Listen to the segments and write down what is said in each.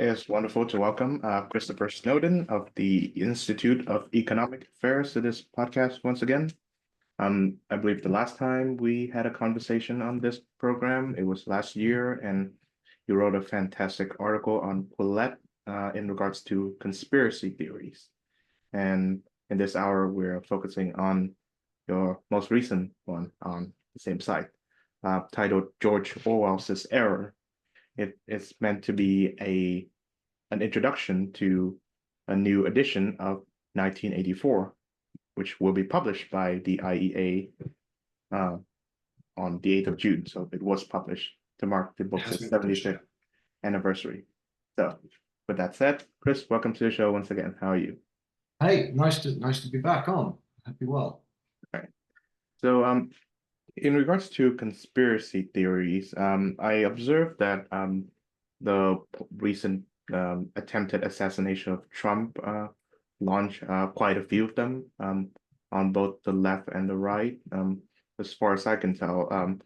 It's wonderful to welcome Christopher Snowdon of the Institute of Economic Affairs to this podcast once again. I believe the last time we had a conversation on this program, it was last year, and you wrote a fantastic article on Quillette in regards to conspiracy theories. And in this hour, we're focusing on your most recent one on the same site, titled George Orwell's Error. It's meant to be an introduction to a new edition of 1984, which will be published by the IEA on the 8th of June. So it was published to mark the book's 75th anniversary. So with that said, Chris, welcome to the show once again. How are you? Hey, nice to be back on. Hope you're well. All right. So in regards to conspiracy theories, I observed that the recent attempted assassination of Trump launched quite a few of them on both the left and the right. As far as I can tell,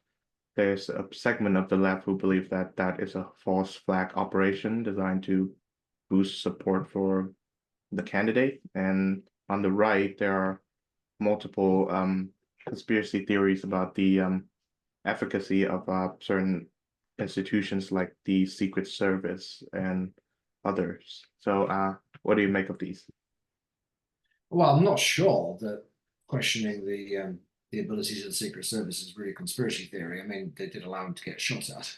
there's a segment of the left who believe that that is a false flag operation designed to boost support for the candidate. And on the right, there are multiple conspiracy theories about the efficacy of certain institutions like the Secret Service and others. So what do you make of these? Well, I'm not sure that questioning the abilities of the Secret Service is really a conspiracy theory. I mean, they did allow him to get shot at.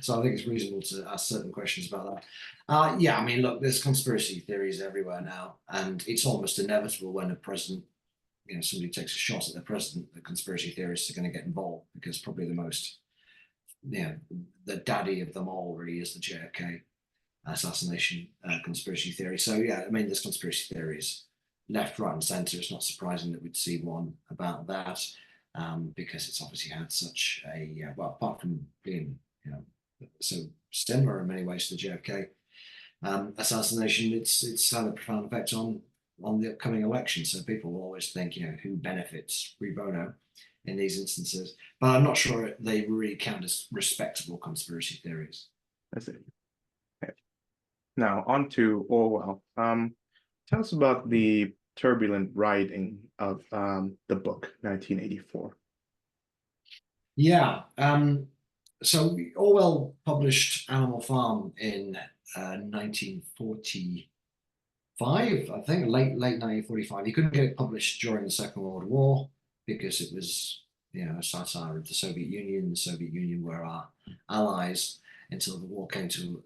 So I think it's reasonable to ask certain questions about that. Yeah, I mean, look, there's conspiracy theories everywhere now, and it's almost inevitable when a president, somebody takes a shot at the president, the conspiracy theorists are going to get involved, because probably the most, the daddy of them all really is the JFK assassination conspiracy theory. So yeah, I mean, there's conspiracy theories left, right, and centre. It's not surprising that we'd see one about that, because it's obviously had such a well, apart from being so similar in many ways to the JFK assassination, it's had a profound effect on the upcoming election. So people will always think, who benefits pro bono in these instances, but I'm not sure they really count as respectable conspiracy theories. That's it. Okay. Now on to Orwell. Tell us about the turbulent writing of the book 1984. Yeah. So Orwell published Animal Farm in 1945, I think, late 1945. He couldn't get it published during the Second World War because it was, a satire of the Soviet Union. The Soviet Union were our allies until the war came to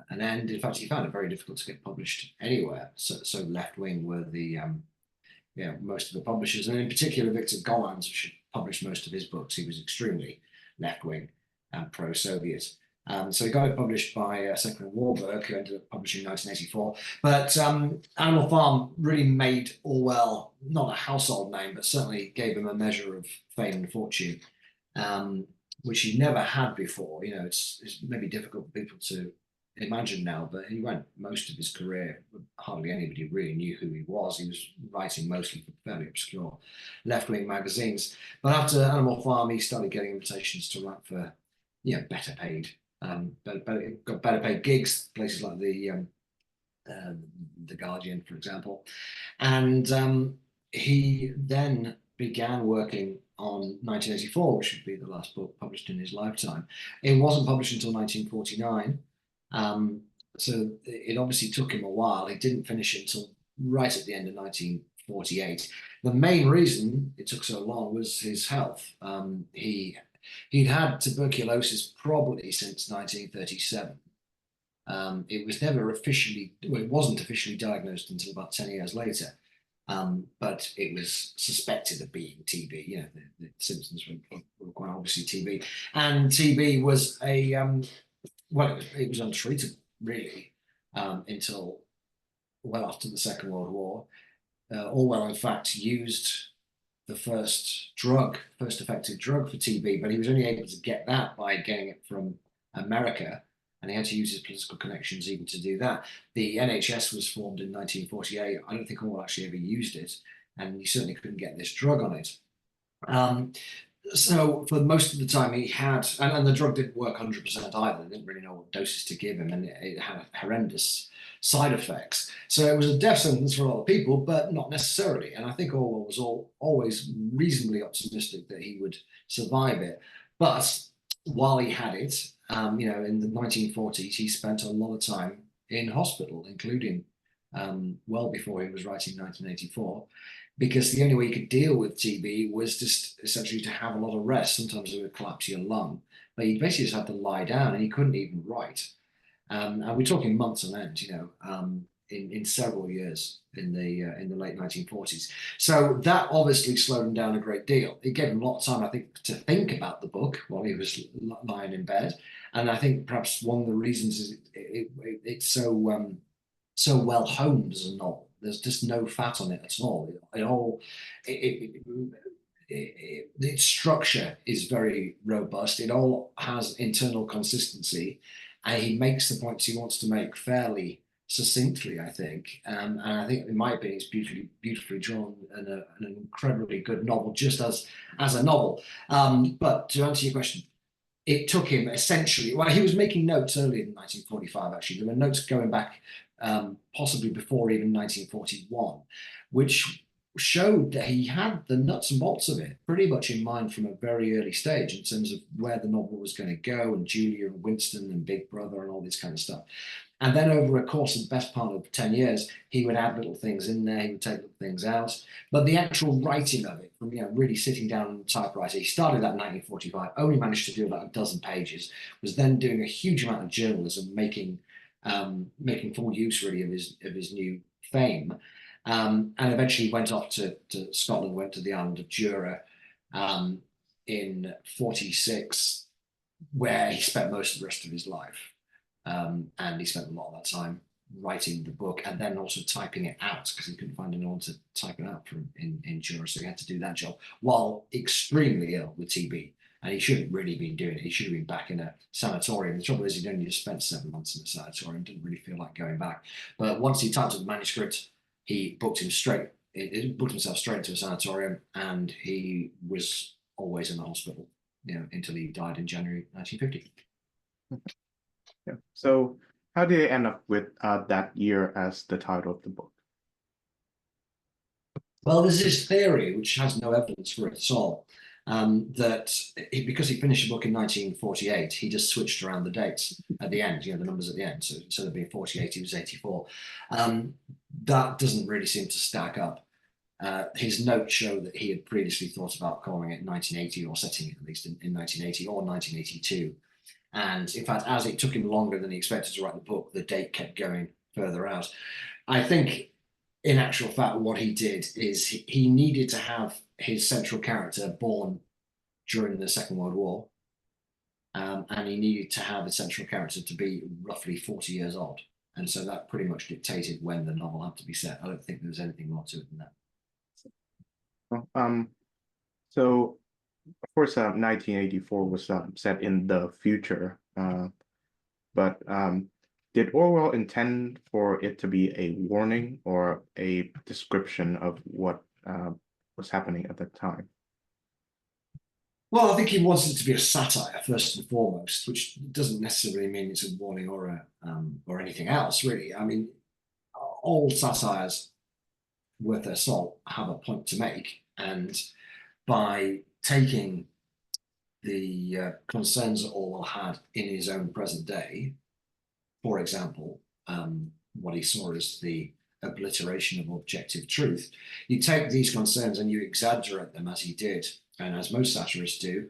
an end. In fact, he found it very difficult to get published anywhere. So left-wing were the most of the publishers, and in particular Victor Gollancz, which had published most of his books. He was extremely left-wing and pro-Soviet. So he got it published by Secretary Warburg, who ended up publishing in 1984. But Animal Farm really made Orwell not a household name, but certainly gave him a measure of fame and fortune, which he never had before. It's maybe difficult for people to imagine now, but he went most of his career, hardly anybody really knew who he was. He was writing mostly for fairly obscure left-wing magazines. But after Animal Farm, he started getting invitations to write for, better paid, got better paid gigs, places like the Guardian, for example. And he then began working on 1984, which would be the last book published in his lifetime. It wasn't published until 1949. So it obviously took him a while. He didn't finish it until right at the end of 1948. The main reason it took so long was his health. He'd had tuberculosis probably since 1937. It was never officially, well, it wasn't officially diagnosed until about 10 years later. But it was suspected of being TB. The symptoms were quite obviously TB. And TB was it was untreatable, really, until well after the Second World War. Orwell, in fact, used the first effective drug for TB, but he was only able to get that by getting it from America, and he had to use his political connections even to do that. The NHS was formed in 1948. I don't think Orwell actually ever used it, and he certainly couldn't get this drug on it. So for most of the time he had, and the drug didn't work 100% either. They didn't really know what doses to give him, and it had horrendous side effects. So it was a death sentence for a lot of people, but not necessarily. And I think Orwell was always reasonably optimistic that he would survive it. But while he had it, in the 1940s, he spent a lot of time in hospital, including well before he was writing 1984, because the only way you could deal with TB was just essentially to have a lot of rest. Sometimes it would collapse your lung, but you basically just had to lie down, and he couldn't even write. And we're talking months on end, in several years in the late 1940s. So that obviously slowed him down a great deal. It gave him a lot of time, I think, to think about the book while he was lying in bed. And I think perhaps one of the reasons is it's so well honed as a novel. There's just no fat on it at all. Its structure is very robust. It all has internal consistency, and he makes the points he wants to make fairly succinctly, I think. And I think, in my opinion, it's beautifully drawn and an incredibly good novel, just as a novel. But to answer your question, it took him essentially, well, he was making notes early in 1945, actually. There were notes going back possibly before even 1941, which showed that he had the nuts and bolts of it pretty much in mind from a very early stage in terms of where the novel was going to go, and Julia and Winston and Big Brother and all this kind of stuff. And then over a course of the best part of 10 years, he would add little things in there, he would take little things out. But the actual writing of it, from really sitting down on the typewriter, he started that in 1945, only managed to do about a dozen pages, was then doing a huge amount of journalism, making full use really of his new fame. And eventually went off to Scotland, went to the island of Jura in 46, where he spent most of the rest of his life. And he spent a lot of that time writing the book and then also typing it out, because he couldn't find anyone to type it out in Jura, so he had to do that job while extremely ill with TB. And he shouldn't really been doing it. He should have been back in a sanatorium. The trouble is, he'd only just spent 7 months in a sanatorium, didn't really feel like going back. But once he typed up the manuscript, he booked himself straight into a sanatorium, and he was always in the hospital, until he died in January 1950. Yeah. So how did they end up with that year as the title of the book? Well, there's this theory, which has no evidence for it at all, that because he finished the book in 1948, he just switched around the dates at the end, the numbers at the end. So instead of being 48, he was 84. That doesn't really seem to stack up. His notes show that he had previously thought about calling it 1980, or setting it at least in 1980 or 1982. And in fact, as it took him longer than he expected to write the book, the date kept going further out. I think, in actual fact, what he did is he needed to have his central character born during the Second World War. And he needed to have the central character to be roughly 40 years old. And so that pretty much dictated when the novel had to be set. I don't think there was anything more to it than that. So, of course, 1984 was set in the future, but did Orwell intend for it to be a warning or a description of what was happening at that time? Well, I think he wants it to be a satire first and foremost, which doesn't necessarily mean it's a warning or anything else, really. I mean, all satires worth their salt have a point to make, and by taking the concerns that Orwell had in his own present day, for example, what he saw as the obliteration of objective truth, you take these concerns and you exaggerate them, as he did, and as most satirists do,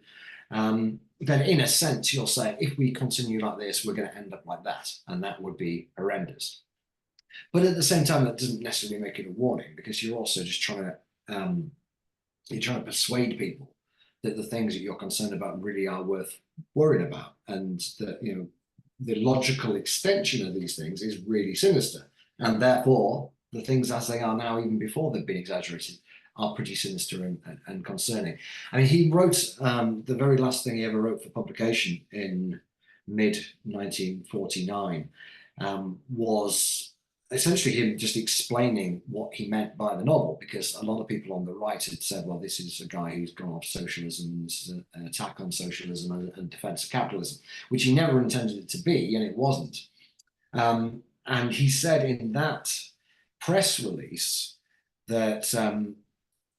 then in a sense you're saying, if we continue like this, we're going to end up like that, and that would be horrendous. But at the same time, that doesn't necessarily make it a warning, because you're also just trying to persuade people that the things that you're concerned about really are worth worrying about, and that the logical extension of these things is really sinister, and therefore the things as they are now, even before they've been exaggerated, are pretty sinister and concerning. I mean, he wrote the very last thing he ever wrote for publication in mid 1949 was essentially him just explaining what he meant by the novel, because a lot of people on the right had said, well, this is a guy who's gone off socialism, this is an attack on socialism and defense of capitalism, which he never intended it to be, and it wasn't. And he said in that press release that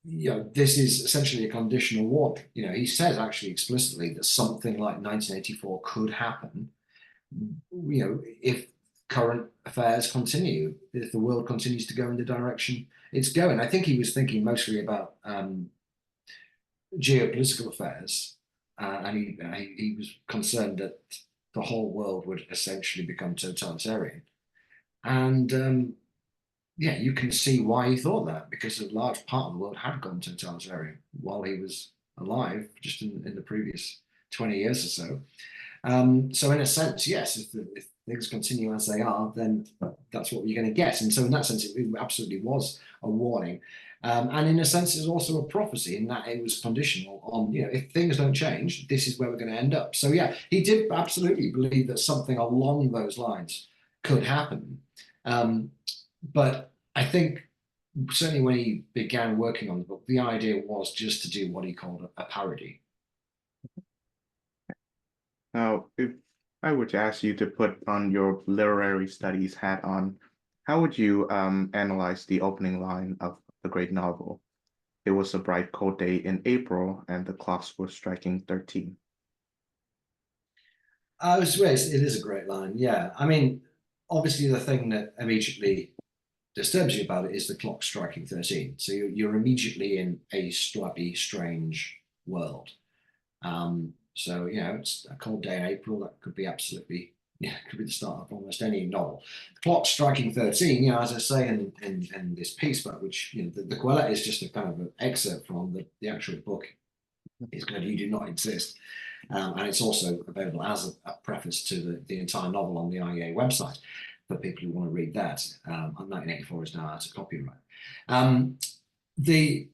this is essentially a conditional warning. He says actually explicitly that something like 1984 could happen, if current affairs continue, if the world continues to go in the direction it's going. I think he was thinking mostly about geopolitical affairs, and he was concerned that the whole world would essentially become totalitarian. And yeah, you can see why he thought that, because a large part of the world had gone totalitarian while he was alive, just in the previous 20 years or so. So in a sense, yes, if things continue as they are, then that's what you're going to get. And so in that sense, it absolutely was a warning. And in a sense, it's also a prophecy in that it was conditional on, if things don't change, this is where we're going to end up. So yeah, he did absolutely believe that something along those lines could happen. But I think certainly when he began working on the book, the idea was just to do what he called a parody. Now, if I were to ask you to put on your literary studies hat on, how would you analyze the opening line of the great novel? It was a bright cold day in April, and the clocks were striking 13. It is a great line. Yeah. I mean, obviously, the thing that immediately disturbs you about it is the clock striking 13. So you're immediately in a slightly strange world. So, it's a cold day in April. That could be absolutely, could be the start of almost any novel. The clock striking 13, as I say in this piece, but which, the Quillette is just a kind of an excerpt from the actual book. It's called You Do Not Exist. And it's also available as a preface to the entire novel on the IEA website for people who want to read that. 1984 is now out of copyright. The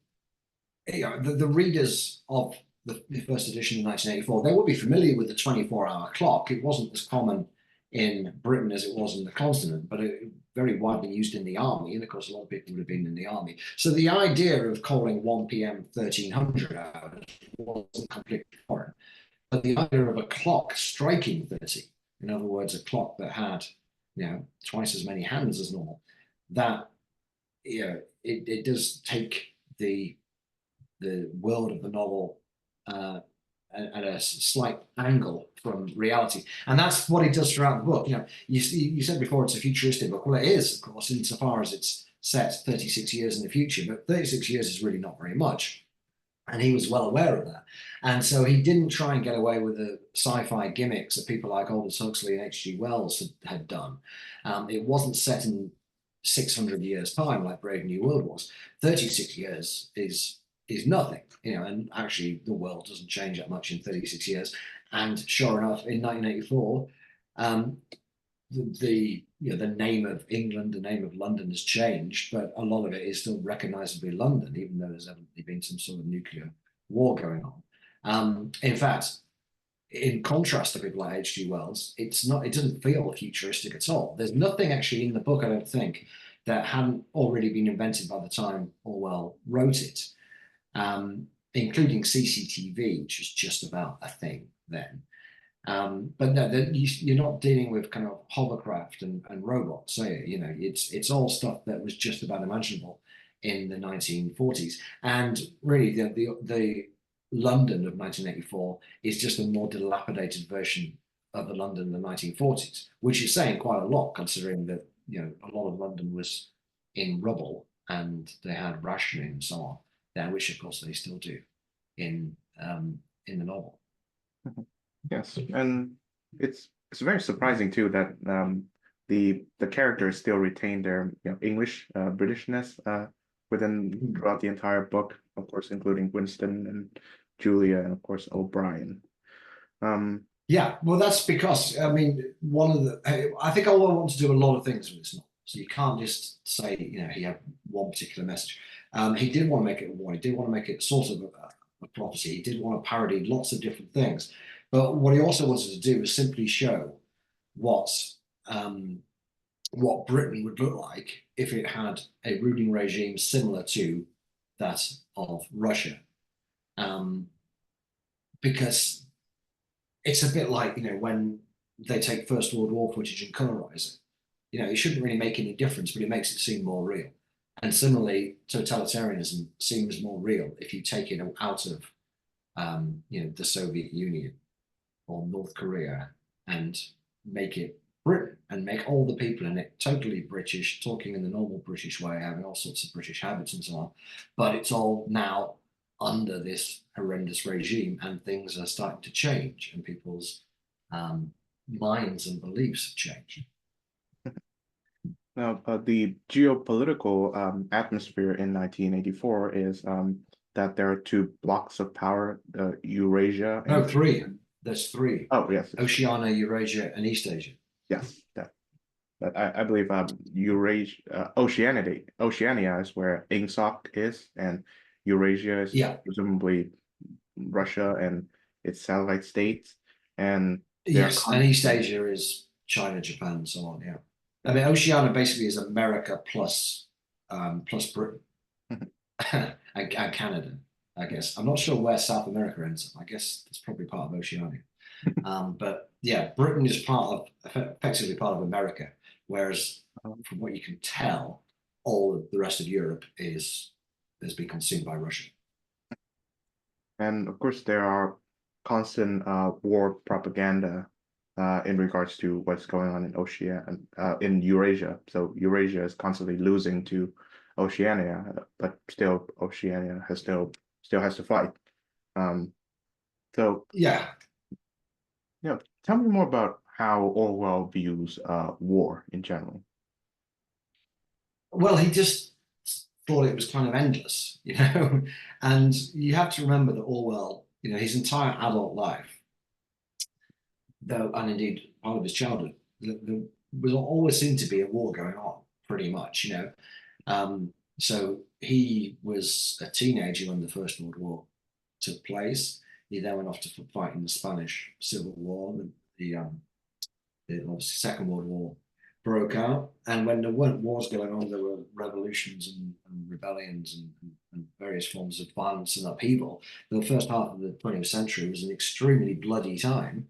readers of the first edition in 1984, they will be familiar with the 24-hour clock. It wasn't as common in Britain as it was in the continent, but it very widely used in the army. And of course, a lot of people would have been in the army. So the idea of calling 1 p.m. 1300 hours wasn't completely foreign. But the idea of a clock striking 30, in other words, a clock that had, twice as many hands as normal, that, it does take the world of the novel at a slight angle from reality. And that's what it does throughout the book. You said before it's a futuristic book. Well, it is, of course, insofar as it's set 36 years in the future, but 36 years is really not very much. And he was well aware of that. And so he didn't try and get away with the sci-fi gimmicks that people like Aldous Huxley and H.G. Wells had done. It wasn't set in 600 years' time like Brave New World was. 36 years is nothing, and actually the world doesn't change that much in 36 years. And sure enough, in 1984, the name of England, the name of London has changed, but a lot of it is still recognizably London, even though there's evidently been some sort of nuclear war going on. In fact, in contrast to people like H.G. Wells, it doesn't feel futuristic at all. There's nothing actually in the book, I don't think, that hadn't already been invented by the time Orwell wrote it, including CCTV, which was just about a thing then. But no, you're not dealing with kind of hovercraft and robots. So, it's all stuff that was just about imaginable in the 1940s. And really, the London of 1984 is just a more dilapidated version of the London of the 1940s, which is saying quite a lot, considering that, a lot of London was in rubble and they had rationing and so on there, which of course they still do in the novel. Yes, and it's very surprising too that the characters still retain their English Britishness within throughout the entire book, of course, including Winston and Julia and of course O'Brien. Yeah, well, that's because I mean, I think I want to do a lot of things with this novel. So you can't just say he had one particular message. He did want to make it a war. He did want to make it sort of a prophecy. He did want to parody lots of different things. But what he also wanted to do was simply show what what Britain would look like if it had a ruling regime similar to that of Russia. Um, because it's a bit like, when they take First World War footage and colorize it. It shouldn't really make any difference, but it makes it seem more real. And similarly, totalitarianism seems more real if you take it out of, the Soviet Union or North Korea and make it Britain and make all the people in it totally British, talking in the normal British way, having all sorts of British habits and so on. But it's all now under this horrendous regime, and things are starting to change, and people's um, minds and beliefs have changed. Now, the geopolitical atmosphere in 1984 is that there are two blocks of power, Eurasia No, and three. There's three: oh yes, Oceania, Eurasia, and East Asia. yes, that. But I believe Eurasia, Oceania is where INGSOC is, and Eurasia is Yeah. presumably Russia and its satellite states, and they're Yes, and East constantly. Asia is China, Japan, and so on. Yeah, I mean, Oceania basically is America plus Britain and Canada, I guess. I'm not sure where South America ends up. I guess it's probably part of Oceania. But yeah, Britain is effectively part of America, whereas from what you can tell, all of the rest of Europe has been consumed by Russia. And of course, there are constant war propaganda in regards to what's going on in Oceania and in Eurasia. So Eurasia is constantly losing to Oceania, but still Oceania still has to fight. Um, so Yeah, tell me more about how Orwell views war in general. well, he just thought it was kind of endless. And you have to remember that Orwell, his entire adult life, though, and indeed part of his childhood, there was always seemed to be a war going on, pretty much. So he was a teenager when the First World War took place. He then went off to fight in the Spanish Civil War, the obviously Second World War broke out. And when there weren't wars going on, there were revolutions and rebellions and various forms of violence and upheaval. The first half of the 20th century was an extremely bloody time,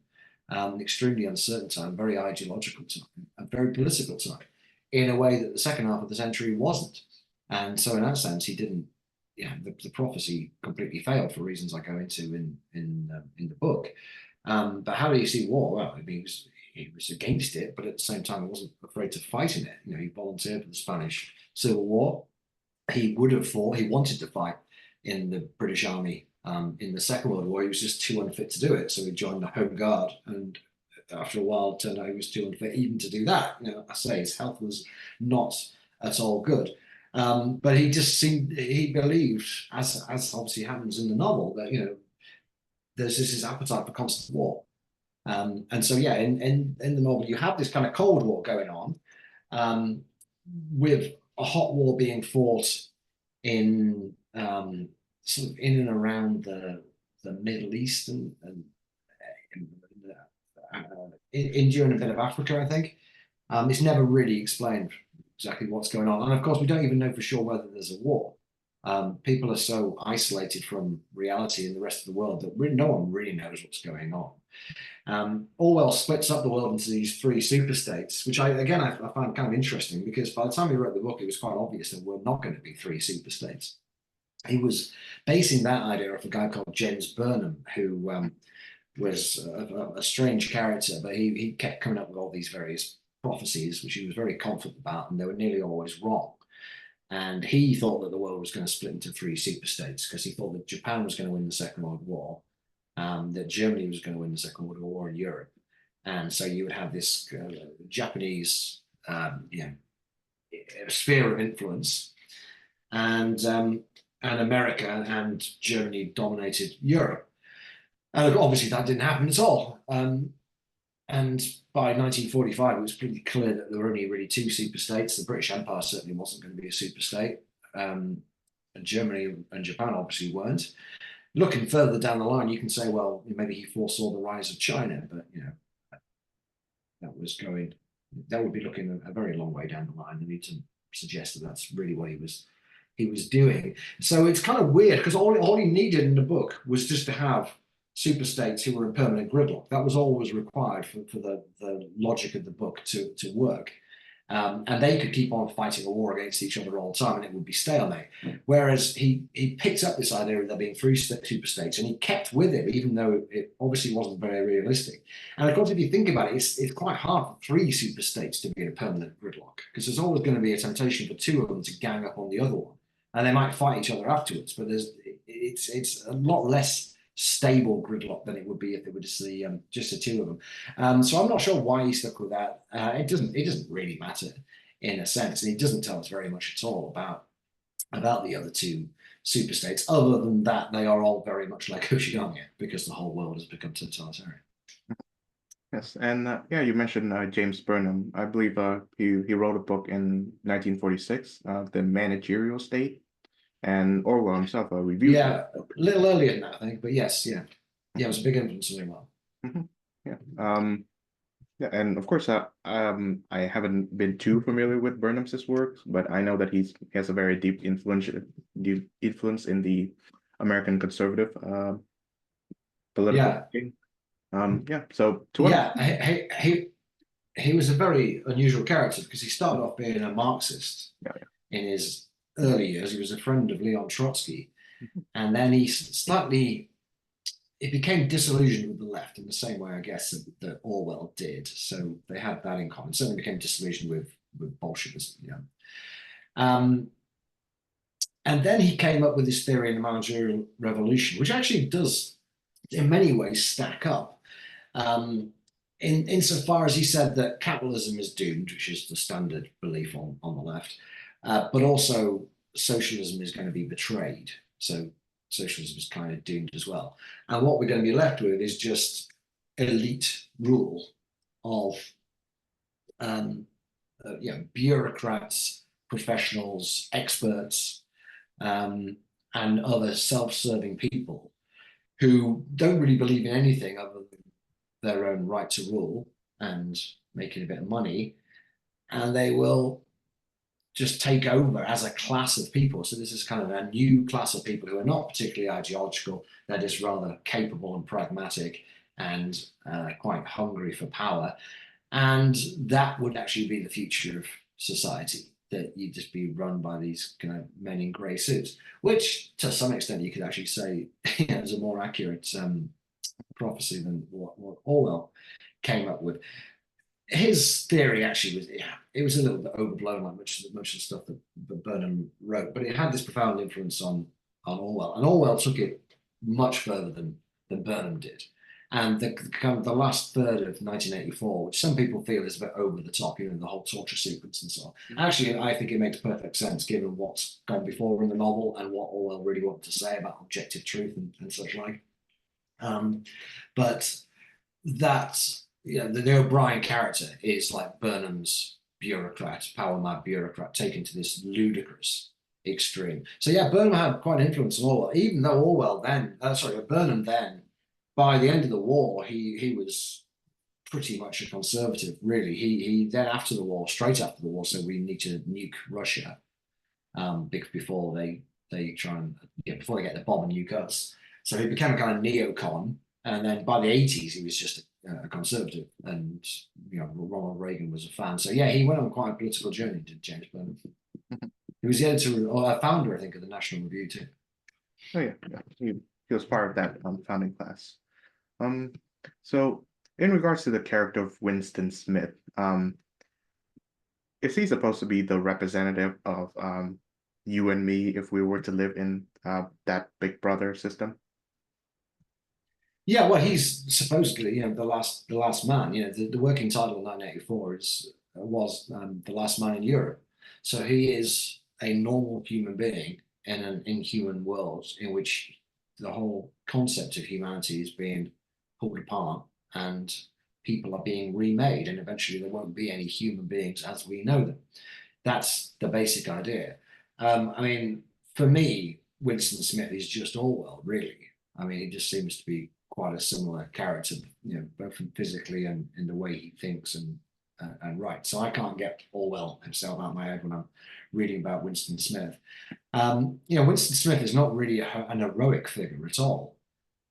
an extremely uncertain time, very ideological time, a very political time, in a way that the second half of the century wasn't. And so, in that sense, he didn't. Yeah, the prophecy completely failed for reasons I go into in the book. But how do you see war? Well, I mean, he was against it, but at the same time, he wasn't afraid to fight in it. He volunteered for the Spanish Civil War. He would have fought. He wanted to fight in the British Army in the Second World War. He was just too unfit to do it, so he joined the Home Guard. And after a while, it turned out he was too unfit even to do that. I say his health was not at all good. But he believed, as obviously happens in the novel, that there's this appetite for constant war. And so, yeah, in the novel, you have this kind of Cold War going on, um, with a hot war being fought in sort of in and around the Middle East and India and a bit of Africa, I think. It's never really explained exactly what's going on, and of course, we don't even know for sure whether there's a war. People are so isolated from reality in the rest of the world that no one really knows what's going on. Orwell splits up the world into these three super states, which I find kind of interesting because by the time he wrote the book, it was quite obvious that we're not going to be three super states. He was basing that idea off a guy called James Burnham, who was a strange character, but he kept coming up with all these various prophecies, which he was very confident about, and they were nearly always wrong. And he thought that the world was going to split into three super states because he thought that Japan was going to win the Second World War, that Germany was going to win the Second World War in Europe. And so you would have this Japanese sphere of influence, and America and Germany dominated Europe. And obviously that didn't happen at all. And by 1945, it was pretty clear that there were only really two super states. The British Empire certainly wasn't going to be a super state. And Germany and Japan obviously weren't. Looking further down the line, you can say, well, maybe he foresaw the rise of China, but that was going that would be looking a very long way down the line. They need to suggest that that's really what he was doing. So it's kind of weird because all he needed in the book was just to have super states who were in permanent gridlock. That was all was required for the logic of the book to work. And they could keep on fighting a war against each other all the time, and it would be stalemate. Whereas he picked up this idea of there being three super states, and he kept with it, even though it obviously wasn't very realistic. And of course, if you think about it, it's quite hard for three super states to be in a permanent gridlock, because there's always going to be a temptation for two of them to gang up on the other one, and they might fight each other afterwards. But it's a lot less stable gridlock than it would be if it were just the two of them. So I'm not sure why he stuck with that. It doesn't really matter in a sense, and it doesn't tell us very much at all about the other two super states, other than that they are all very much like Oceania because the whole world has become totalitarian. Yes, and yeah, you mentioned James Burnham. I believe he wrote a book in 1946, The Managerial State, and Orwell himself reviewed Yeah, that a book. little earlier than that, I think, but yes, yeah, it was a big influence on him. Yeah. Yeah, and of course, I haven't been too familiar with Burnham's works, but I know that he has a very deep influence in the American conservative political Yeah, thinking. Yeah. So to what yeah, extent? he was a very unusual character because he started off being a Marxist Yeah, in his early years. He was a friend of Leon Trotsky, yeah. and then it became disillusioned with the left in the same way, I guess, that Orwell did. So they had that in common. Certainly became disillusioned with Bolshevism. Yeah. And then he came up with this theory in the managerial revolution, which actually does, in many ways, stack up. Insofar as he said that capitalism is doomed, which is the standard belief on the left, but also socialism is going to be betrayed. So socialism is kind of doomed as well. And what we're going to be left with is just elite rule of bureaucrats, professionals, experts, and other self-serving people who don't really believe in anything other than their own right to rule and making a bit of money, and they will just take over as a class of people. So this is kind of a new class of people who are not particularly ideological. They're just rather capable and pragmatic and quite hungry for power. And that would actually be the future of society, that you'd just be run by these kind of men in grey suits, which to some extent you could actually say is a more accurate prophecy than what Orwell came up with. His theory actually was, yeah, it was a little bit overblown, like much of the stuff that Burnham wrote, but it had this profound influence on Orwell, and Orwell took it much further than Burnham did. And the last third of 1984, which some people feel is a bit over the top, the whole torture sequence and so on. Actually, I think it makes perfect sense given what's gone before in the novel and what Orwell really wanted to say about objective truth and such like. But that, the O'Brien character is like Burnham's bureaucrat, power mad bureaucrat, taken to this ludicrous extreme. So yeah, Burnham had quite an influence on Orwell, even though Burnham then, by the end of the war, he was pretty much a conservative, really. He then straight after the war, said we need to nuke Russia before they try and before they get the bomb and nuke us. So he became a kind of neocon, and then by the 80s he was just a conservative, and Ronald Reagan was a fan. So yeah, he went on quite a political journey, did James Burnham. He was the editor or founder, I think, of the National Review too. Oh yeah, yeah. He was part of that founding class. So in regards to the character of Winston Smith, is he supposed to be the representative of you and me if we were to live in that Big Brother system? Yeah, well, he's supposedly, the last man. The working title in 1984 was The Last Man in Europe. So he is a normal human being in an inhuman world in which the whole concept of humanity is being pulled apart and people are being remade, and eventually there won't be any human beings as we know them. That's the basic idea. I mean, for me, Winston Smith is just Orwell, really. I mean, he just seems to be quite a similar character, both physically and in the way he thinks and and write. So I can't get Orwell himself out of my head when I'm reading about Winston Smith. Winston Smith is not really an heroic figure at all.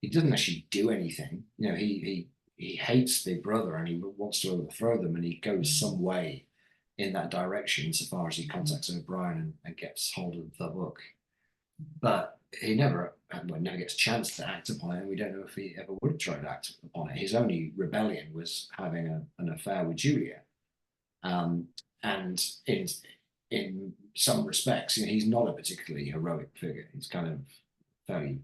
He doesn't actually do anything. He hates Big Brother and he wants to overthrow them, and he goes some way in that direction so far as he contacts O'Brien and gets hold of the book. But he never gets a chance to act upon it, and we don't know if he ever would try to act upon it. His only rebellion was having an affair with Julia. And in some respects, he's not a particularly heroic figure. He's kind of very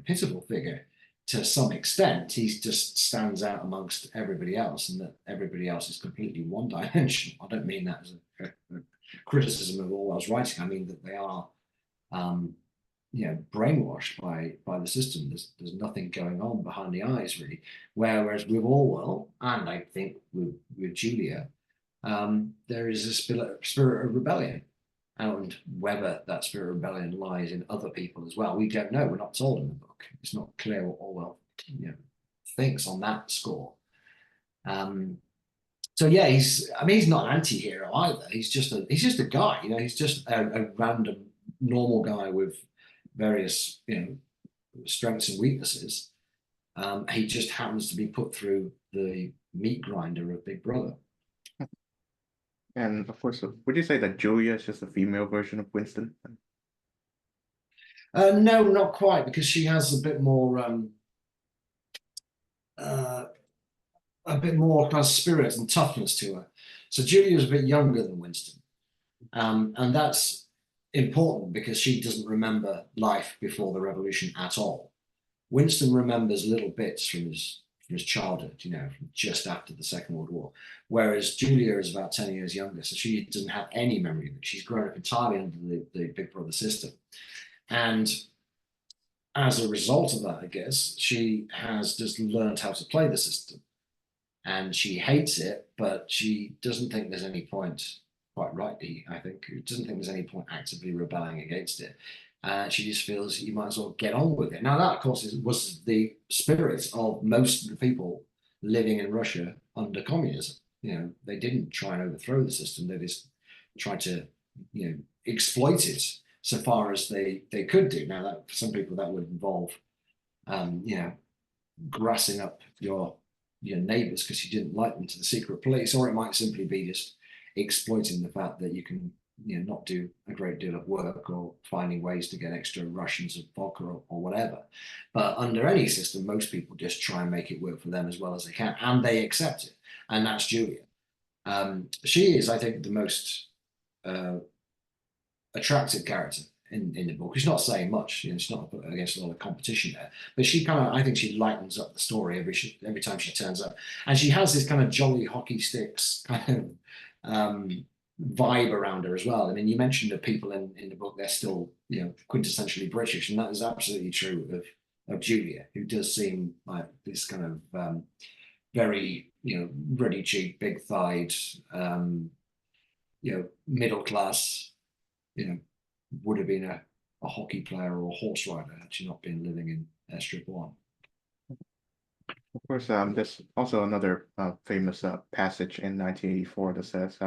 pitiful figure to some extent. He just stands out amongst everybody else, and that everybody else is completely one-dimensional. I don't mean that as a criticism of Orwell's writing. I mean that they are, brainwashed by the system. There's nothing going on behind the eyes really. Whereas with Orwell, and I think with Julia, there is a spirit of rebellion. And whether that spirit of rebellion lies in other people as well, we don't know. We're not told in the book. It's not clear what Orwell thinks on that score. So yeah, he's not an anti-hero either. He's just a guy. He's just a random normal guy with various strengths and weaknesses. He just happens to be put through the meat grinder of Big Brother. And of course, would you say that Julia is just a female version of Winston? No, not quite, because she has a bit more kind of spirit and toughness to her. So Julia is a bit younger than Winston, and that's important because she doesn't remember life before the revolution at all. Winston remembers little bits from his childhood, from just after the Second World War, whereas Julia is about 10 years younger, so she doesn't have any memory of it. She's grown up entirely under the Big Brother system. And as a result of that, I guess, she has just learned how to play the system. And she hates it, but she doesn't think there's any point, quite rightly, I think, doesn't think there's any point actively rebelling against it. She just feels you might as well get on with it. Now, that, of course, was the spirit of most of the people living in Russia under communism. They didn't try and overthrow the system. They just tried to, exploit it so far as they could do. Now, that for some people that would involve, grassing up your neighbors because you didn't like them to the secret police, or it might simply be just exploiting the fact that you can not do a great deal of work or finding ways to get extra Russians of vodka or whatever. But under any system, most people just try and make it work for them as well as they can, and they accept it. And that's Julia. She is, I think, the most attractive character in the book. She's not saying much. She's not against a lot of competition there, but she I think she lightens up the story every time she turns up, and she has this kind of jolly hockey sticks kind of vibe around her as well. I mean, you mentioned that people in the book, they're still quintessentially British, and that is absolutely true of Julia, who does seem like this kind of very ruddy cheeked, big thighed, middle class, would have been a hockey player or a horse rider had she not been living in Airstrip 1. Of course, there's also another famous passage in 1984 that says,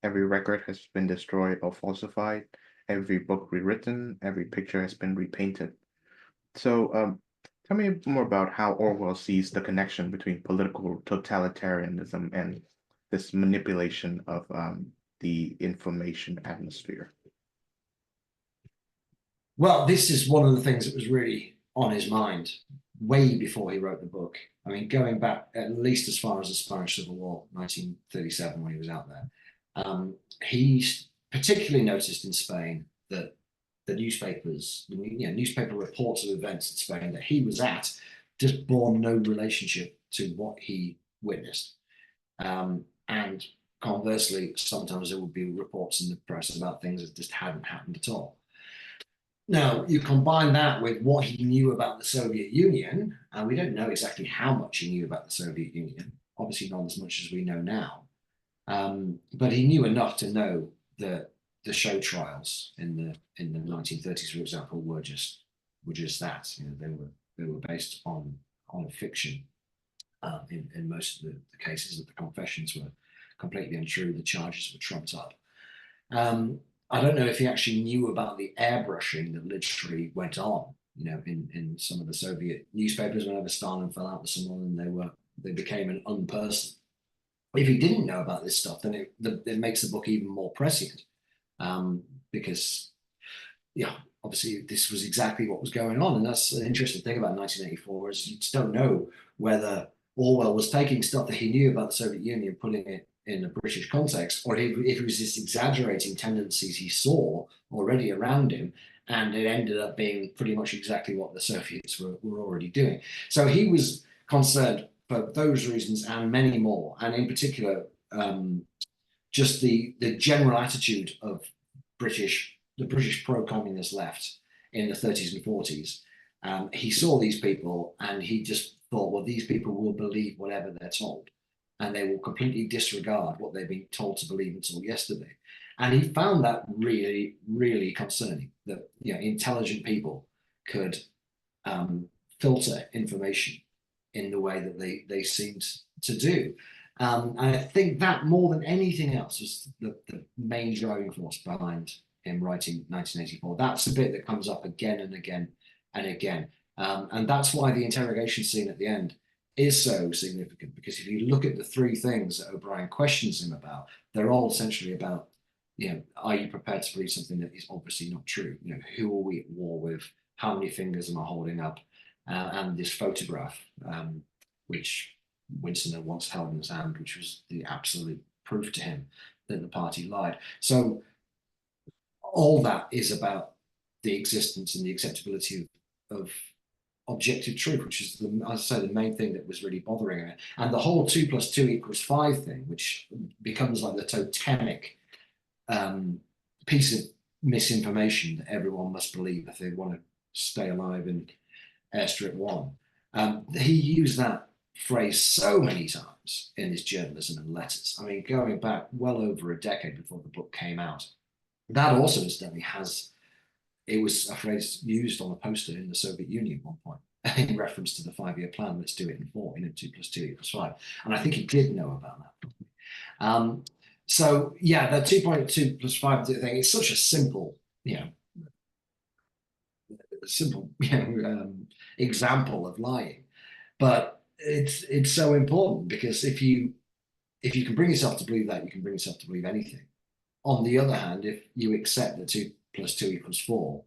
every record has been destroyed or falsified, every book rewritten, every picture has been repainted. So tell me more about how Orwell sees the connection between political totalitarianism and this manipulation of the information atmosphere. Well, this is one of the things that was really on his mind way before he wrote the book. I mean, going back at least as far as the Spanish Civil War, 1937, when he was out there. He particularly noticed in Spain that the newspapers, newspaper reports of events in Spain that he was at just bore no relationship to what he witnessed. And conversely, sometimes there would be reports in the press about things that just hadn't happened at all. Now, you combine that with what he knew about the Soviet Union, and we don't know exactly how much he knew about the Soviet Union, obviously not as much as we know now. But he knew enough to know that the show trials in the 1930s, for example, were just that. They were based on fiction in most of the cases, that the confessions were completely untrue. The charges were trumped up. I don't know if he actually knew about the airbrushing that literally went on, in some of the Soviet newspapers whenever Stalin fell out with someone and they became an unperson. If he didn't know about this stuff, then it makes the book even more prescient, because, obviously this was exactly what was going on, and that's an interesting thing about 1984 is you just don't know whether Orwell was taking stuff that he knew about the Soviet Union, putting it in a British context, or if it was just exaggerating tendencies he saw already around him, and it ended up being pretty much exactly what the Soviets were already doing. So he was concerned for those reasons and many more, and in particular, just the general attitude of the British pro-communist left in the 30s and 40s. He saw these people and he just thought, well, these people will believe whatever they're told, and they will completely disregard what they've been told to believe until yesterday. And he found that really, really concerning, that intelligent people could filter information in the way that they seemed to do. And I think that more than anything else was the main driving force behind him writing 1984. That's the bit that comes up again and again and again. And that's why the interrogation scene at the end is so significant, because if you look at the three things that O'Brien questions him about, they're all essentially about, are you prepared to believe something that is obviously not true? Who are we at war with? How many fingers am I holding up? And this photograph, which Winston had once held in his hand, which was the absolute proof to him that the party lied. So all that is about the existence and the acceptability of objective truth, which is, as I say, the main thing that was really bothering him. And the whole 2 + 2 = 5 thing, which becomes like the totemic piece of misinformation that everyone must believe if they want to stay alive in Airstrip 1. He used that phrase so many times in his journalism and letters. I mean, going back well over a decade before the book came out. That also incidentally it was a phrase used on a poster in the Soviet Union at one point in reference to the 5-year plan. Let's do it in 4, 2 + 2 = 5. And I think he did know about that. So yeah, the 2.2 + 5 thing is such a simple, example of lying, but it's so important, because if you can bring yourself to believe that, you can bring yourself to believe anything. On the other hand, if you accept that 2 + 2 = 4,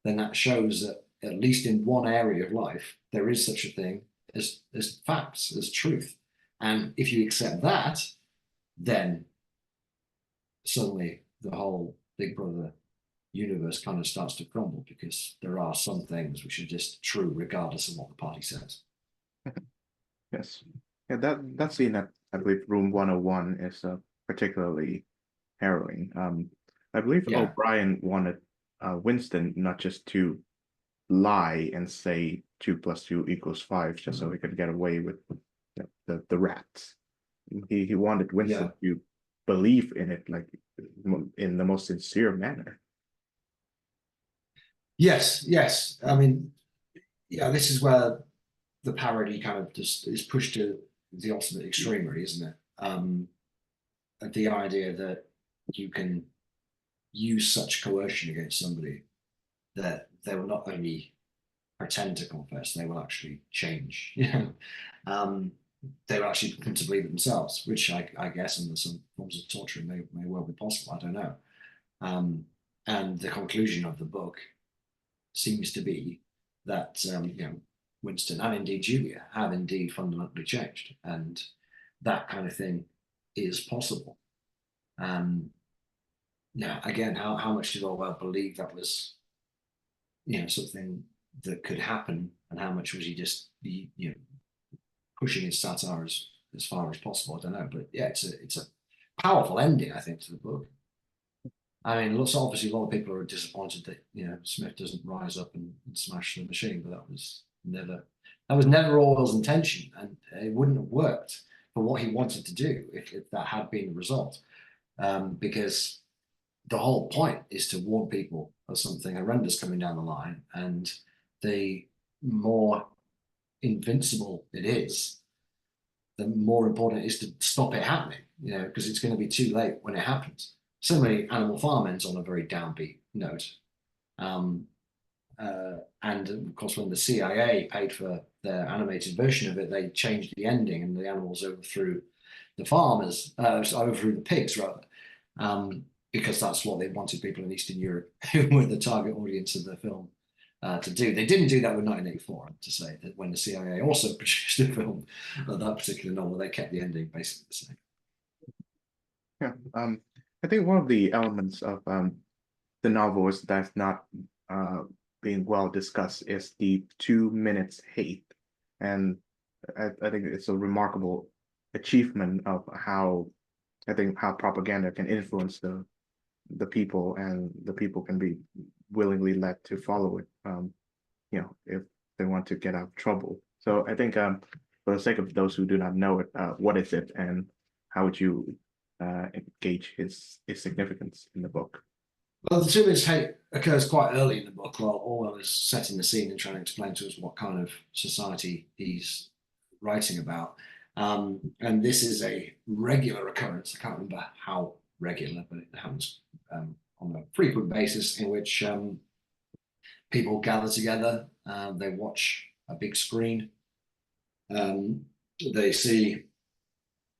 then that shows that at least in one area of life there is such a thing as facts, as truth. And if you accept that, then suddenly the whole Big Brother universe kind of starts to crumble, because there are some things which are just true regardless of what the party says. Yes. Yeah, that scene at, I believe, room 101 is particularly harrowing. I believe O'Brien wanted Winston not just to lie and say 2 + 2 = 5 just so he could get away with the rats. He wanted Winston to believe in it, like in the most sincere manner. Yes. I mean, this is where the parody kind of just is pushed to the ultimate extreme, really, isn't it? The idea that you can use such coercion against somebody that they will not only pretend to confess, they will actually change. They will actually come to believe it themselves, which I guess under some forms of torture may well be possible. I don't know. And the conclusion of the book seems to be that Winston and indeed Julia have indeed fundamentally changed, and that kind of thing is possible. Again, how much did Orwell believe that was something that could happen, and how much was he just pushing his satire as far as possible? I don't know, but yeah, it's a powerful ending, I think, to the book. I mean, obviously a lot of people are disappointed that Smith doesn't rise up and smash the machine, but that was never Orwell's intention, and it wouldn't have worked for what he wanted to do if that had been the result, because the whole point is to warn people of something horrendous coming down the line, and the more invincible it is, the more important it is to stop it happening. because it's going to be too late when it happens. Similarly, Animal Farm ends on a very downbeat note. Um, and of course, when the CIA paid for their animated version of it, they changed the ending, and the animals overthrew the farmers, overthrew the pigs rather, because that's what they wanted people in Eastern Europe, who were the target audience of the film, to do. They didn't do that with 1984, to say that when the CIA also produced a film of that particular novel, they kept the ending basically the same. Yeah. I think one of the elements of the novel is that's not being well discussed is the 2 minutes hate. And I think it's a remarkable achievement of how propaganda can influence the people, and the people can be willingly led to follow it, if they want to get out of trouble. So I think for the sake of those who do not know it, what is it, and how would you gauge its significance in the book? Well, the 2 minutes hate occurs quite early in the book while Orwell is setting the scene and trying to explain to us what kind of society he's writing about. And this is a regular occurrence. I can't remember how regular, but it happens on a frequent basis in which people gather together, they watch a big screen, they see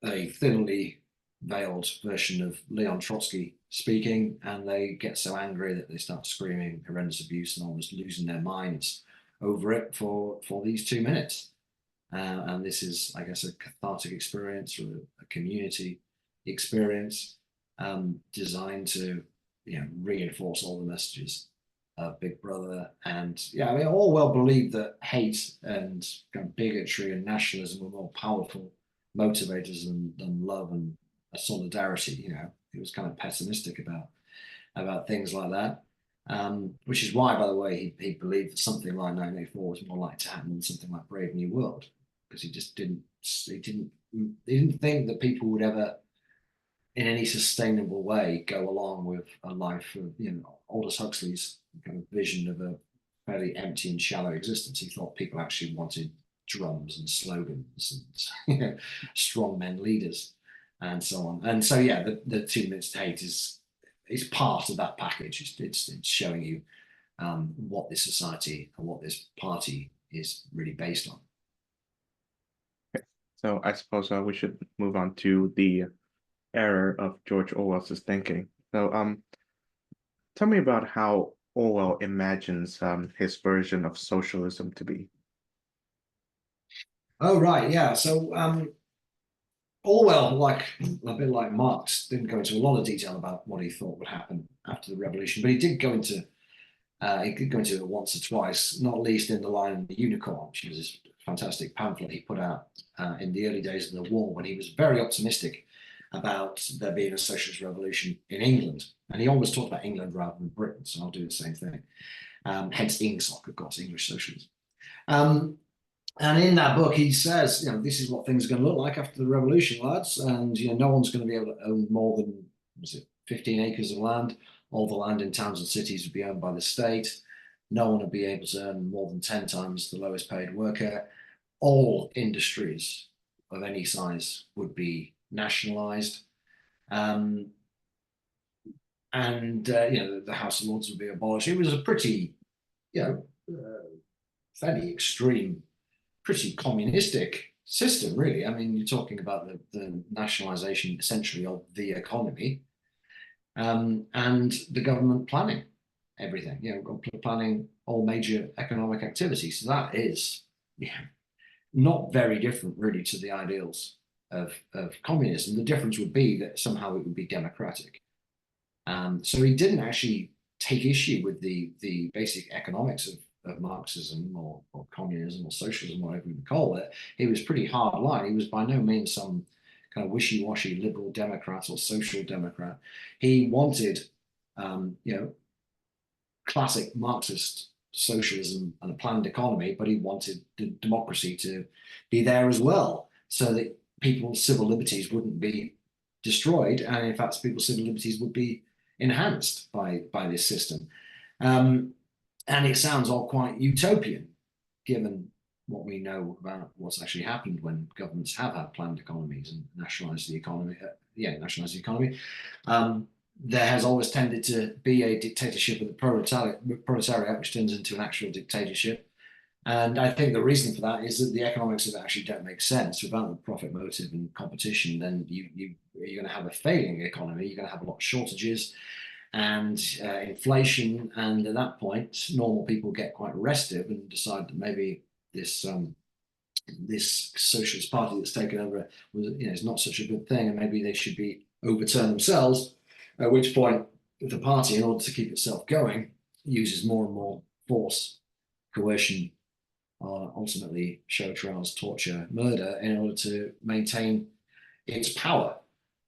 a thinly veiled version of Leon Trotsky speaking, and they get so angry that they start screaming horrendous abuse and almost losing their minds over it for these 2 minutes. And this is, I guess, a cathartic experience or a community experience designed to, reinforce all the messages of Big Brother. And yeah, I mean, Orwell believed that hate and kind of bigotry and nationalism were more powerful motivators than love and solidarity. He was kind of pessimistic about things like that. Which is why, by the way, he believed that something like 1984 was more likely to happen than something like Brave New World, because he didn't think that people would ever, in any sustainable way, go along with a life of, Aldous Huxley's kind of vision of a fairly empty and shallow existence. He thought people actually wanted drums and slogans and strong men leaders and so on. And so, yeah, the 2 minutes to hate is part of that package. It's showing you what this society and what this party is really based on. So I suppose we should move on to the era of George Orwell's thinking. So tell me about how Orwell imagines his version of socialism to be. Oh, right, yeah. So Orwell, like a bit like Marx, didn't go into a lot of detail about what he thought would happen after the revolution, but he did go into it once or twice, not least in The Lion and the Unicorn, which was this fantastic pamphlet he put out in the early days of the war, when he was very optimistic about there being a socialist revolution in England. And he always talked about England rather than Britain, so I'll do the same thing. Hence INGSOC, of course, English socialism. And in that book, he says, this is what things are going to look like after the revolution, lads. And, no one's going to be able to own more than, 15 acres of land. All the land in towns and cities would be owned by the state. No one would be able to earn more than 10 times the lowest paid worker. All industries of any size would be nationalized. And the House of Lords would be abolished. It was a pretty, fairly extreme, pretty communistic system, really. I mean, you're talking about the nationalization essentially of the economy, and the government planning everything, planning all major economic activities. So that is not very different, really, to the ideals of communism. The difference would be that somehow it would be democratic. So he didn't actually take issue with the basic economics of Marxism or communism or socialism, whatever you call it. He was pretty hard line. He was by no means some kind of wishy-washy liberal Democrat or social democrat. He wanted, classic Marxist socialism and a planned economy, but he wanted the democracy to be there as well, so that people's civil liberties wouldn't be destroyed, and in fact, people's civil liberties would be enhanced by this system. And it sounds all quite utopian, given what we know about what's actually happened when governments have had planned economies and nationalized the nationalize the economy. There has always tended to be a dictatorship of the proletariat, which turns into an actual dictatorship. And I think the reason for that is that the economics of it actually don't make sense. Without the profit motive and competition, then you're going to have a failing economy. You're going to have a lot of shortages and inflation. And at that point, normal people get quite restive and decide that maybe this socialist party that's taken over is not such a good thing, and maybe they should be overturned themselves. At which point, the party, in order to keep itself going, uses more and more force, coercion, ultimately show trials, torture, murder, in order to maintain its power.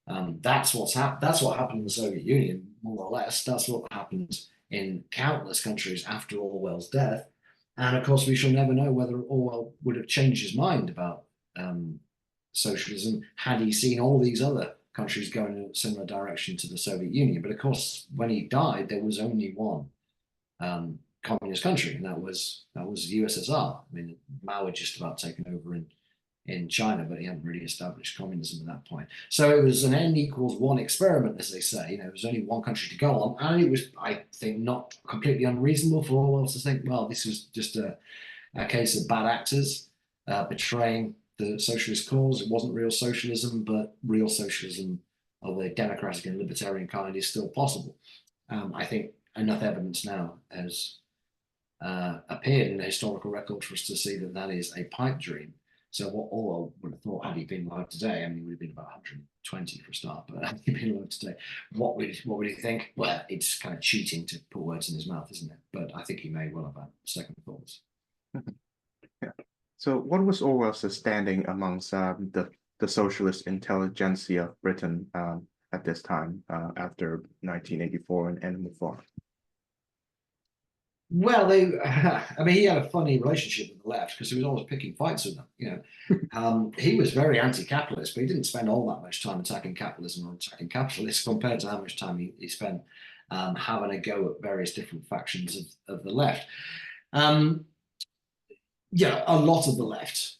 That's what happened in the Soviet Union, more or less. That's what happened in countless countries after Orwell's death. And of course, we shall never know whether Orwell would have changed his mind about socialism had he seen all these other countries going in a similar direction to the Soviet Union. But of course, when he died, there was only one communist country, and that was the USSR. I mean, Mao had just about taken over in China, but he hadn't really established communism at that point. So it was an N=1 experiment, as they say. There was only one country to go on, and it was, I think, not completely unreasonable for Orwell to think, well, this was just a case of bad actors betraying the socialist cause. It wasn't real socialism, but real socialism of a democratic and libertarian kind is still possible. I think enough evidence now has appeared in the historical record for us to see that that is a pipe dream. So what Orwell would have thought, had he been alive today, I mean, he would have been about 120 for a start, but had he been alive today, what would he think? Well, it's kind of cheating to put words in his mouth, isn't it? But I think he may well have had second thoughts. Yeah. So what was Orwell's standing amongst the socialist intelligentsia of Britain at this time, after 1984 and Enemy Farm? Well, I mean, he had a funny relationship with the left because he was always picking fights with them. He was very anti-capitalist, but he didn't spend all that much time attacking capitalism or attacking capitalists compared to how much time he spent having a go at various different factions of the left. A lot of the left,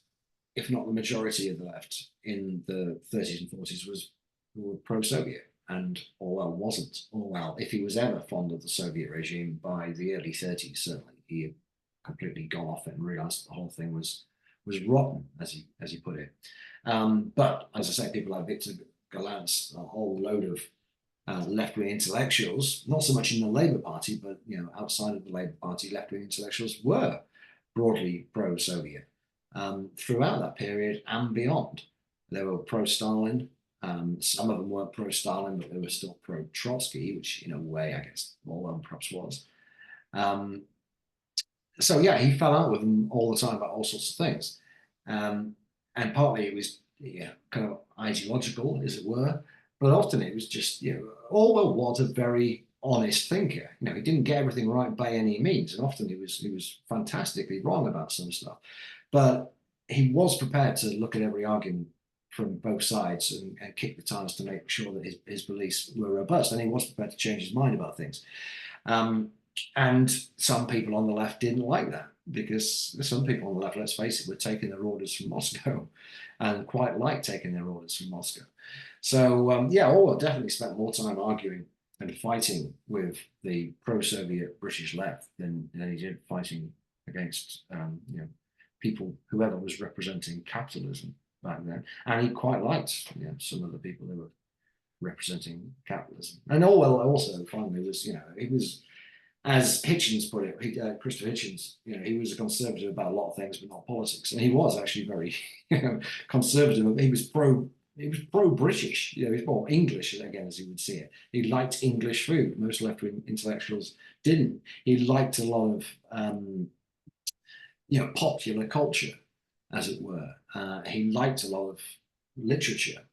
if not the majority of the left in the 30s and 40s, were pro-Soviet. And Orwell wasn't. Orwell, if he was ever fond of the Soviet regime, by the early 30s, certainly, he had completely gone off it and realized the whole thing was rotten, as he put it. But as I say, people like Victor Galant's, a whole load of left-wing intellectuals, not so much in the Labour Party, but outside of the Labour Party, left-wing intellectuals were broadly pro-Soviet throughout that period and beyond. They were pro-Stalin. Some of them weren't pro-Stalin, but they were still pro-Trotsky, which in a way, I guess, Orwell perhaps was. So yeah, he fell out with them all the time about all sorts of things. And partly it was kind of ideological, as it were, but often it was just, Orwell was a very honest thinker. He didn't get everything right by any means, and often he was fantastically wrong about some stuff. But he was prepared to look at every argument from both sides and kick the tires to make sure that his beliefs were robust, and he was prepared to change his mind about things. And some people on the left didn't like that, because some people on the left, let's face it, were taking their orders from Moscow and quite liked taking their orders from Moscow. So Orwell definitely spent more time arguing and fighting with the pro-Soviet British left than he did fighting against people, whoever was representing capitalism back then. And he quite liked some of the people who were representing capitalism. And Orwell also finally was, he was, as Hitchens put it, Christopher Hitchens, he was a conservative about a lot of things, but not politics. And he was actually very conservative. He was pro-British. He was more English, again, as he would see it. He liked English food. Most left-wing intellectuals didn't. He liked a lot of popular culture, as it were. He liked a lot of literature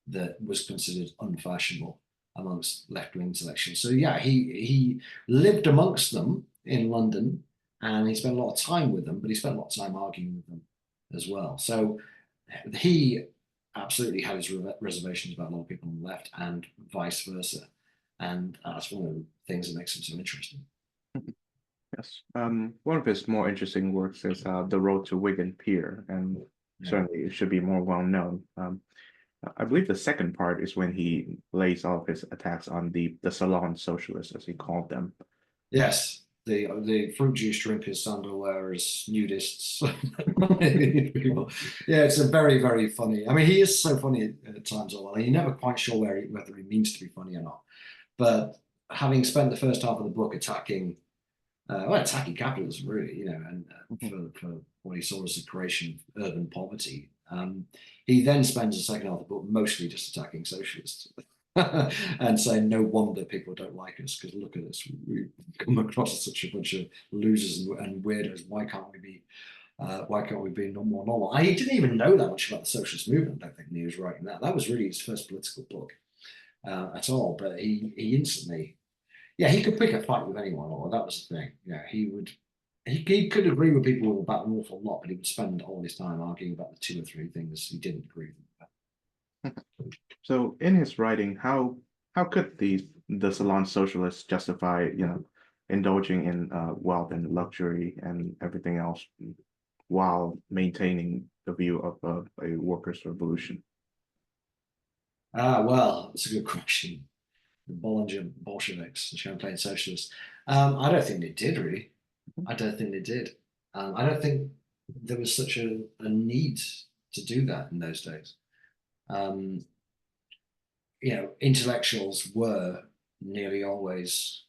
that was considered unfashionable amongst left-wing intellectuals. So yeah, he lived amongst them in London, and he spent a lot of time with them, but he spent a lot of time arguing with them as well. So he absolutely had his reservations about a lot of people on the left, and vice versa. And that's one of the things that makes him so interesting. Yes. One of his more interesting works is The Road to Wigan Pier, and certainly it should be more well known. I believe the second part is when he lays all of his attacks on the salon socialists, as he called them. Yes, the fruit juice drinkers, sandal wearers, nudists. Yeah, it's a very, very funny. I mean, he is so funny at times, Orwell. And you're never quite sure whether he means to be funny or not. But having spent the first half of the book attacking capitalism, really, and for what he saw as the creation of urban poverty, he then spends the second half of the book mostly just attacking socialists. And saying no wonder people don't like us because look at us, we come across as such a bunch of losers and weirdos. Why can't we be no more normal? He didn't even know that much about the socialist movement. I don't think when he was writing that. That was really his first political book at all. But he instantly, yeah, he could pick a fight with anyone. Or that was the thing. Yeah, he would. He could agree with people about an awful lot, but he would spend all his time arguing about the two or three things he didn't agree with. So in his writing, how could the salon socialists justify, indulging in wealth and luxury and everything else while maintaining the view of a workers' revolution? Well, that's a good question. The Bollinger Bolsheviks, the Champagne Socialists. I don't think they did really. I don't think they did. I don't think there was such a need to do that in those days. Um, Intellectuals were nearly always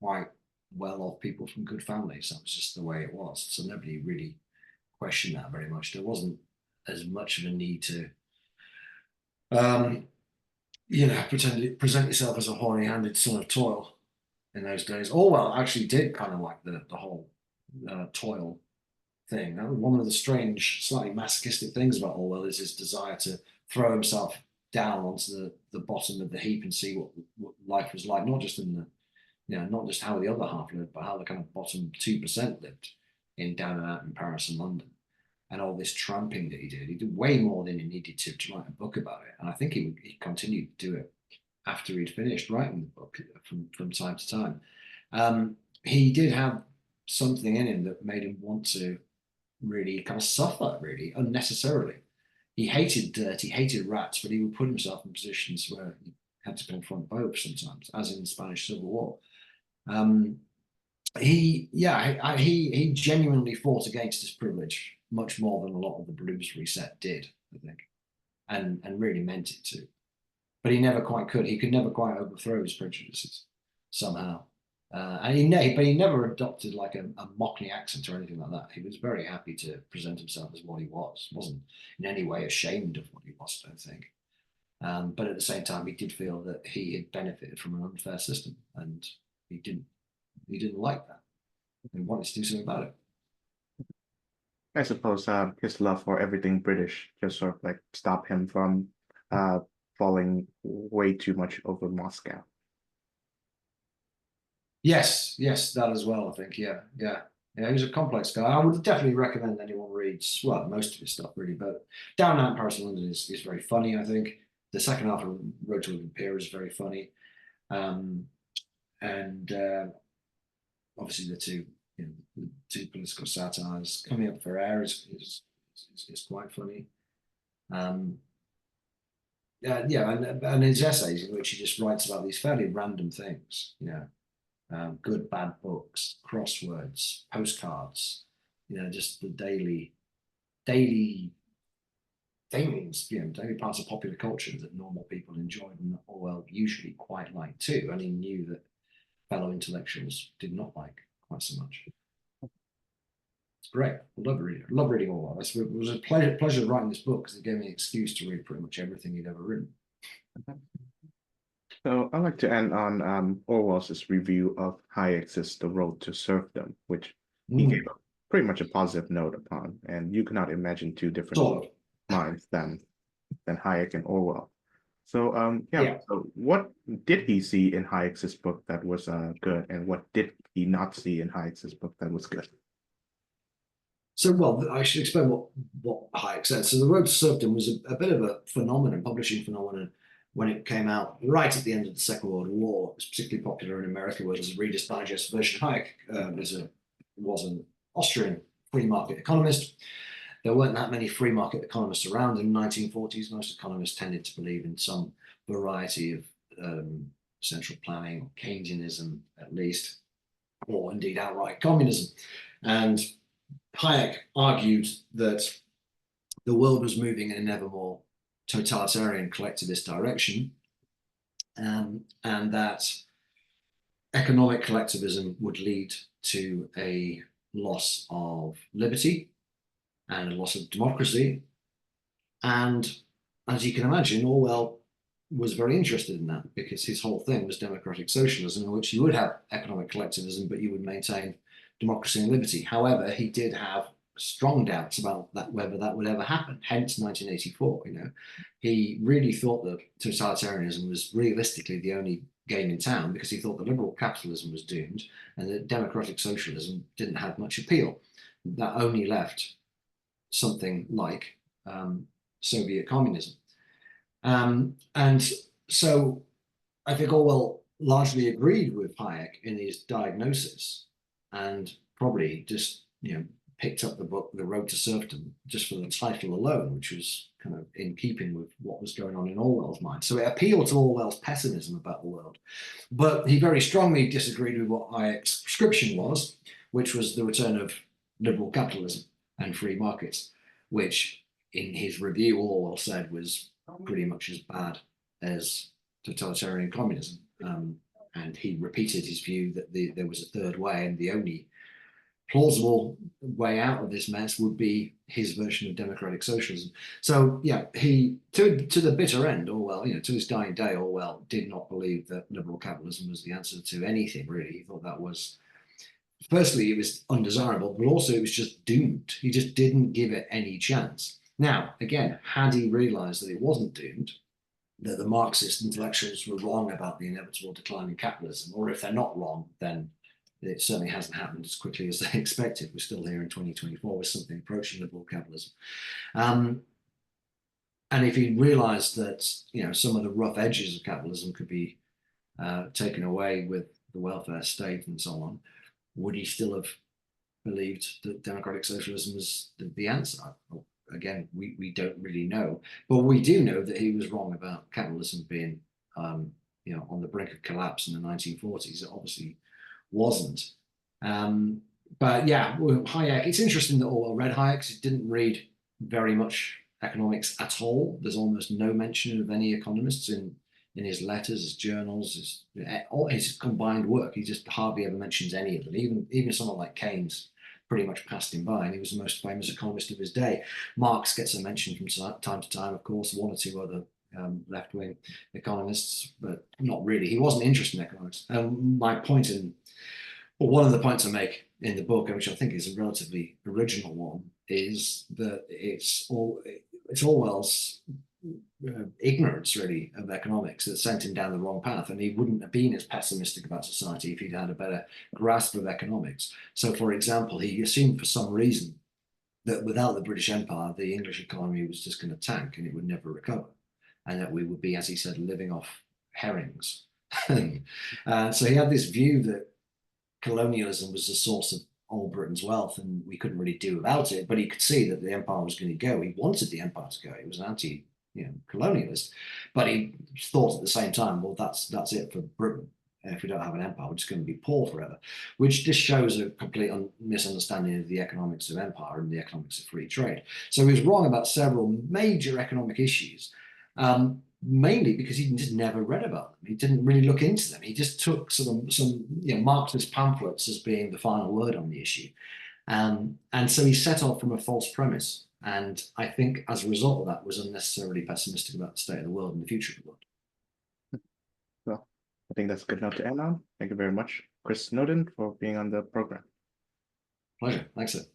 quite well-off people from good families. That was just the way it was. So nobody really questioned that very much. There wasn't as much of a need to, um, present yourself as a horny-handed son of toil in those days. Orwell actually did kind of like the whole toil thing. That was one of the strange, slightly masochistic things about Orwell is his desire to throw himself down onto the bottom of the heap and see what life was like, not just not just how the other half lived, but how the kind of bottom 2% lived in down and out in Paris and London. And all this tramping that he did way more than he needed to write a book about it. And I think he continued to do it after he'd finished writing the book from time to time. He did have something in him that made him want to really kind of suffer, really unnecessarily. He hated dirt, he hated rats, but he would put himself in positions where he had to confront both sometimes, as in the Spanish Civil War. Um, he genuinely fought against his privilege much more than a lot of the Bloomsbury set did, I think, and really meant it to. But he never quite could. He could never quite overthrow his prejudices somehow. But he never adopted like a Mockney accent or anything like that. He was very happy to present himself as what he was. Wasn't in any way ashamed of what he was, I don't think. But at the same time, he did feel that he had benefited from an unfair system, and he didn't like that. He wanted to do something about it. I suppose his love for everything British just sort of like stopped him from uh, falling way too much over Moscow. Yes, that as well. I think, yeah. He's a complex guy. I would definitely recommend anyone reads most of his stuff really, but Down Out in Paris and London is very funny. I think the second half of Road to Empire is very funny, um, and obviously the two political satires coming up for air is quite funny. Um, and his essays in which he just writes about these fairly random things, good, bad books, crosswords, postcards, just the daily things, daily parts of popular culture that normal people enjoyed and Orwell usually quite liked too. And he knew that fellow intellectuals did not like quite so much. It's great. I love reading Orwell. It was a pleasure writing this book because it gave me an excuse to read pretty much everything he'd ever written. So I'd like to end on Orwell's review of Hayek's The Road to Serfdom, which he gave pretty much a positive note upon, and you cannot imagine two different Sort of. minds than Hayek and Orwell. So Yeah. so what did he see in Hayek's book that was good, and what did he not see in Hayek's book that was good? So, well, I should explain what Hayek said. So, The Road to Serfdom was a bit of a phenomenon, publishing phenomenon, when it came out right at the end of the Second World War. It was particularly popular in America, where there's a Reader's Digest version. Hayek was an Austrian free market economist, there weren't that many free market economists around in the 1940s. Most economists tended to believe in some variety of central planning, or Keynesianism at least, or indeed outright communism. And Hayek argued that the world was moving in an ever more totalitarian collectivist direction, and that economic collectivism would lead to a loss of liberty and a loss of democracy. And as you can imagine, Orwell was very interested in that, because his whole thing was democratic socialism, in which you would have economic collectivism, but you would maintain democracy and liberty. However, he did have strong doubts about that, whether that would ever happen. Hence 1984, he really thought that totalitarianism was realistically the only game in town, because he thought that liberal capitalism was doomed and that democratic socialism didn't have much appeal. That only left something like Soviet communism. And so I think Orwell largely agreed with Hayek in his diagnosis, and probably just picked up the book The Road to Serfdom just for the title alone, which was kind of in keeping with what was going on in Orwell's mind. So it appealed to Orwell's pessimism about the world, but he very strongly disagreed with what Hayek's prescription was, which was the return of liberal capitalism and free markets, which in his review Orwell said was pretty much as bad as totalitarian communism. And he repeated his view that there was a third way, and the only plausible way out of this mess would be his version of democratic socialism. So yeah, he to the bitter end, Orwell, to his dying day, Orwell did not believe that liberal capitalism was the answer to anything, really. He thought that was, firstly, it was undesirable, but also it was just doomed. He just didn't give it any chance. Now, again, had he realized that it wasn't doomed, that the Marxist intellectuals were wrong about the inevitable decline in capitalism, or if they're not wrong, then it certainly hasn't happened as quickly as they expected. We're still here in 2024 with something approaching liberal capitalism. And if he realized that some of the rough edges of capitalism could be taken away with the welfare state and so on, would he still have believed that democratic socialism was the answer? Again, we don't really know, but we do know that he was wrong about capitalism being on the brink of collapse in the 1940s. It obviously wasn't. But yeah, Hayek, it's interesting that Orwell read Hayek, because he didn't read very much economics at all. There's almost no mention of any economists in his letters, his journals, his combined work. He just hardly ever mentions any of them. Even someone like Keynes pretty much passed him by, and he was the most famous economist of his day. Marx gets a mention from time to time, of course, one or two other left-wing economists, but not really. He wasn't interested in economics. One of the points I make in the book, which I think is a relatively original one, is that it's Orwell's ignorance, really, of economics that sent him down the wrong path, and he wouldn't have been as pessimistic about society if he'd had a better grasp of economics. So, for example, he assumed for some reason that without the British Empire, the English economy was just going to tank and it would never recover, and that we would be, as he said, living off herrings. So he had this view that colonialism was the source of all Britain's wealth, and we couldn't really do without it. But he could see that the empire was going to go. He wanted the empire to go. He was an anti-colonialist, but he thought at the same time, well, that's it for Britain. If we don't have an empire, we're just going to be poor forever. Which just shows a complete misunderstanding of the economics of empire and the economics of free trade. So he was wrong about several major economic issues. Mainly because he just never read about them. He didn't really look into them. He just took some Marxist pamphlets as being the final word on the issue. And so he set off from a false premise. And I think as a result of that, was unnecessarily pessimistic about the state of the world and the future of the world. Well, I think that's a good note to end on. Thank you very much, Chris Snowdon, for being on the program. Pleasure. Thanks, sir.